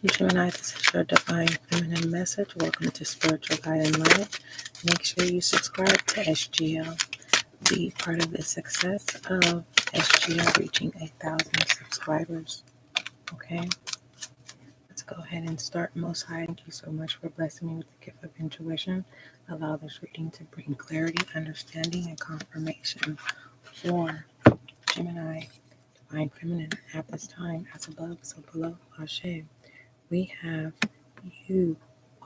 Gemini, this is your divine feminine message. Welcome to Spiritual Guide and Light. Make sure you subscribe to SGL. Be part of the success of SGL reaching 1,000 subscribers. Okay? Let's go ahead and start. Most High, thank you so much for blessing me with the gift of intuition. Allow this reading to bring clarity, understanding, and confirmation for Gemini, divine feminine at this time, as above, so below. Ashe. We have you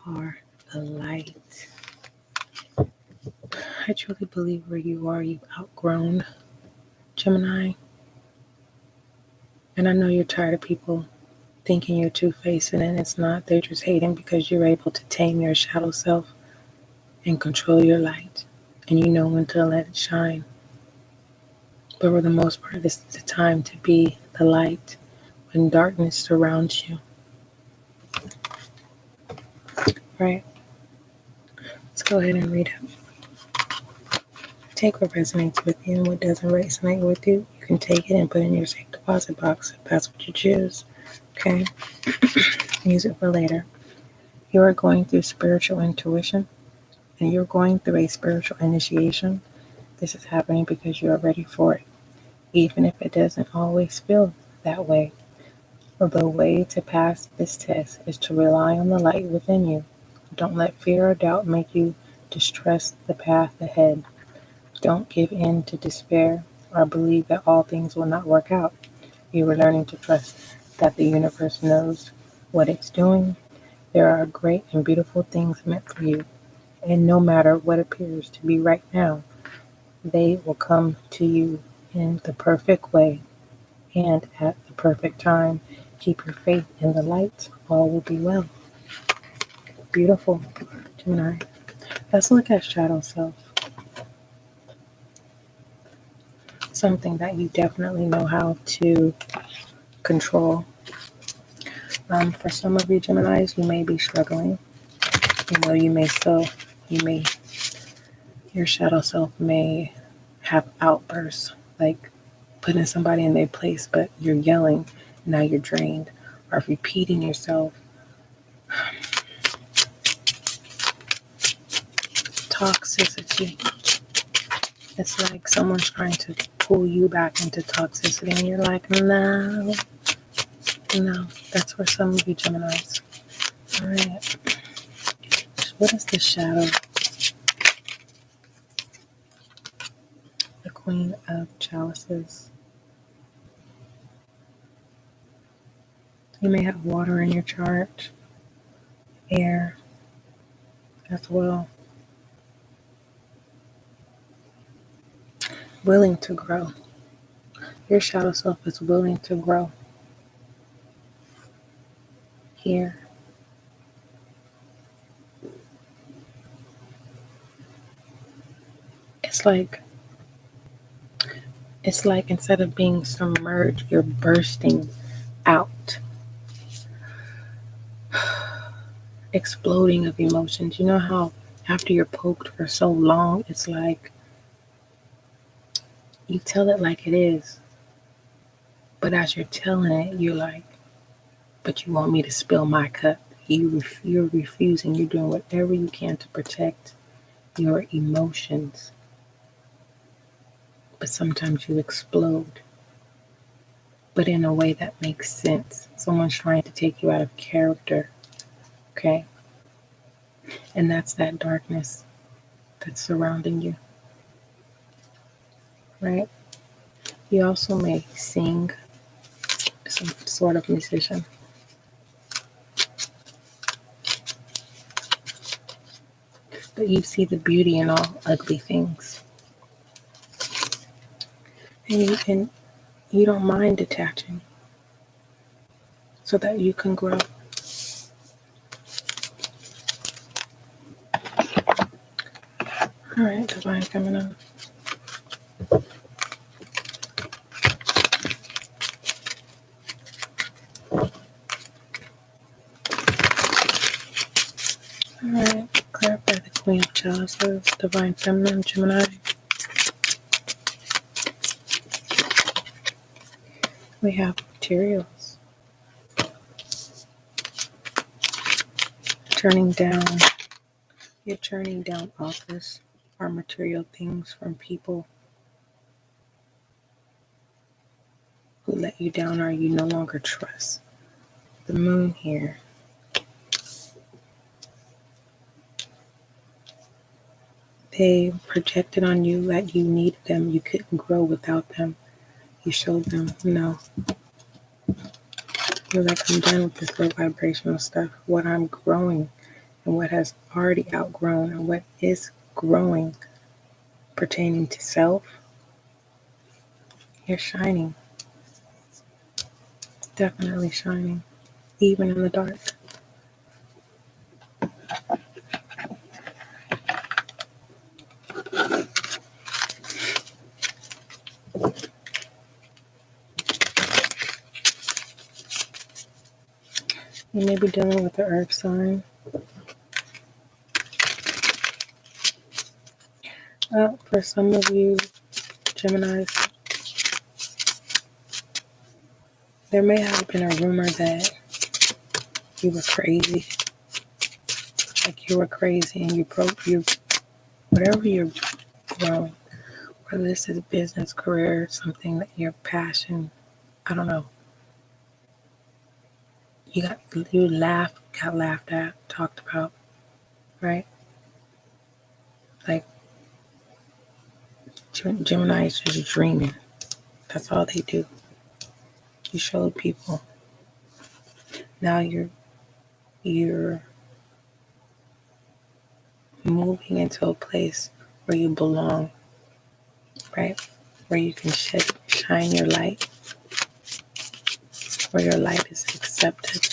are the light. I truly believe where you are, you've outgrown Gemini. And I know you're tired of people thinking you're two-faced, and it's not. They're just hating because you're able to tame your shadow self and control your light. And you know when to let it shine. But for the most part, this is the time to be the light when darkness surrounds you. Right? Let's go ahead and read it. Take what resonates with you, and what doesn't resonate with you, you can take it and put it in your safe deposit box if that's what you choose. Okay? Use it for later. You are going through spiritual intuition, and you're going through a spiritual initiation. This is happening because you are ready for it, even if it doesn't always feel that way. The way to pass this test is to rely on the light within you. Don't let fear or doubt make you distrust the path ahead. Don't give in to despair or believe that all things will not work out. You are learning to trust that the universe knows what it's doing. There are great and beautiful things meant for you. And no matter what appears to be right now, they will come to you in the perfect way and at the perfect time. Keep your faith in the light. All will be well. Beautiful, Gemini. Let's look at shadow self. Something that you definitely know how to control. For some of you Geminis, you may be struggling. Your shadow self may have outbursts, like putting somebody in their place, but you're yelling, now you're drained, or repeating yourself. Toxicity. It's like someone's trying to pull you back into toxicity, and you're like, no. That's for some of you Geminis. All right. What is the shadow? The Queen of Chalices. You may have water in your chart, air as well. Willing to grow. Your shadow self is willing to grow. Here. It's like instead of being submerged, you're bursting out. Exploding of emotions. You know how after you're poked for so long, it's like you tell it like it is. But as you're telling it, you're like, but you want me to spill my cup. You're refusing. You're doing whatever you can to protect your emotions. But sometimes you explode. But in a way that makes sense. Someone's trying to take you out of character. Okay? And that's that darkness that's surrounding you. Right? You also may sing, some sort of musician. But you see the beauty in all ugly things. And you don't mind detaching so that you can grow. All right, Divine Feminine. Alright, clarify the Queen of Chalices, Divine Feminine, Gemini. We have materials. You're turning down offers or material things from people who let you down or you no longer trust. The moon here. They projected on you that you needed them. You couldn't grow without them. You showed them, no. You're like, I'm done with this low vibrational stuff. What I'm growing and what has already outgrown and what is growing pertaining to self, you're shining. Definitely shining. Even in the dark. You may be dealing with the earth sign. For some of you, Geminis, there may have been a rumor that you were crazy. Like you were crazy and you whatever you're growing, whether this is business, career, something that your passion, I don't know. Got laughed at, talked about, right? Like Gemini is just dreaming. That's all they do. You showed people. Now you're moving into a place where you belong, right? Where you can shine your light, where your light is accepted.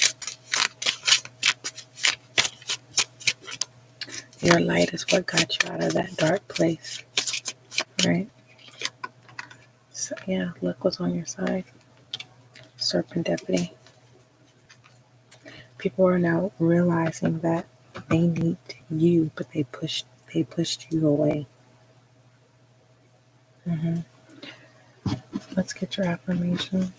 Your light is what got you out of that dark place, right? So yeah, luck was on your side. Serendipity. People are now realizing that they need you, but they pushed you away. Let's get your affirmation.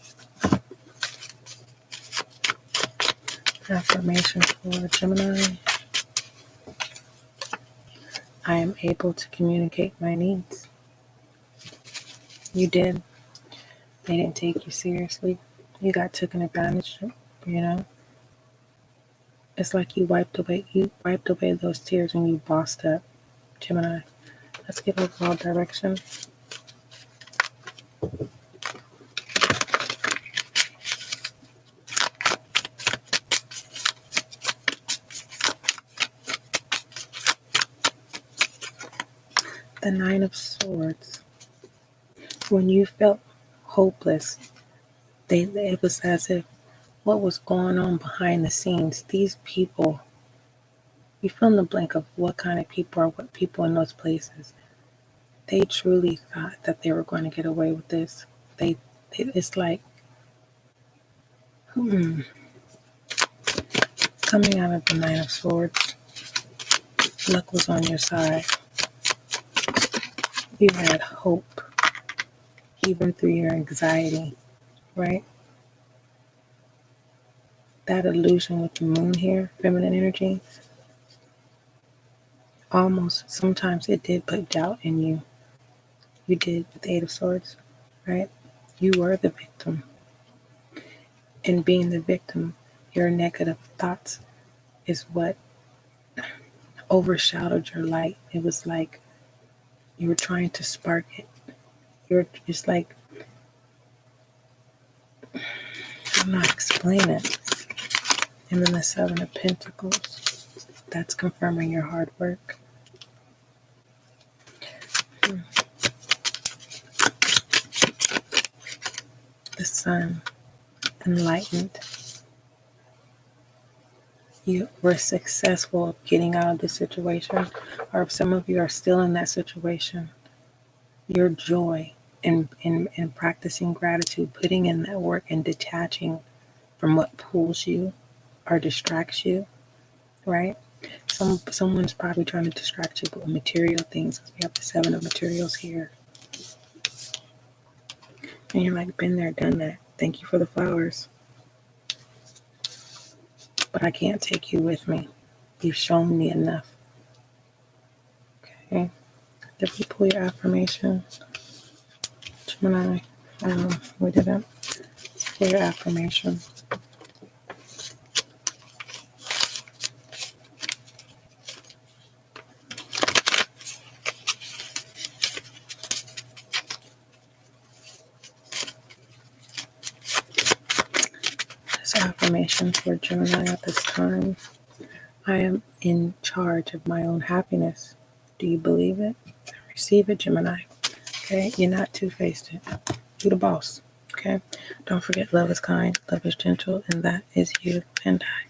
Affirmation for Gemini. I am able to communicate my needs. You did. They didn't take you seriously. You got taken advantage of, It's like you wiped away those tears when you bossed up, Gemini. Let's give overall direction. The Nine of Swords. When you felt hopeless, it was as if what was going on behind the scenes. These people, you fill in the blank of what kind of people or what people in those places. They truly thought that they were going to get away with this. It's like, coming out of the Nine of Swords, luck was on your side. You had hope, even through your anxiety, right? That illusion with the moon here, feminine energy, almost sometimes it did put doubt in you. You did with the Eight of Swords, right? You were the victim. And being the victim, your negative thoughts is what overshadowed your light. It was like you were trying to spark it. You're just like, I'm not explaining it. And then the Seven of Pentacles, that's confirming your hard work. The Sun, enlightened. You were successful getting out of the situation, or if some of you are still in that situation, your joy in practicing gratitude, putting in that work and detaching from what pulls you or distracts you, right? Someone's probably trying to distract you with material things. We have the Seven of Materials here. And you're like, been there, done that. Thank you for the flowers. But I can't take you with me. You've shown me enough. Okay. Did we pull your affirmation? Gemini. We didn't. Let's pull your affirmation. This affirmation for Gemini at this time. I am in charge of my own happiness. Do you believe it? Receive it, Gemini. Okay, you're not two-faced. You're the boss. Okay, don't forget, love is kind, love is gentle, and that is you and I.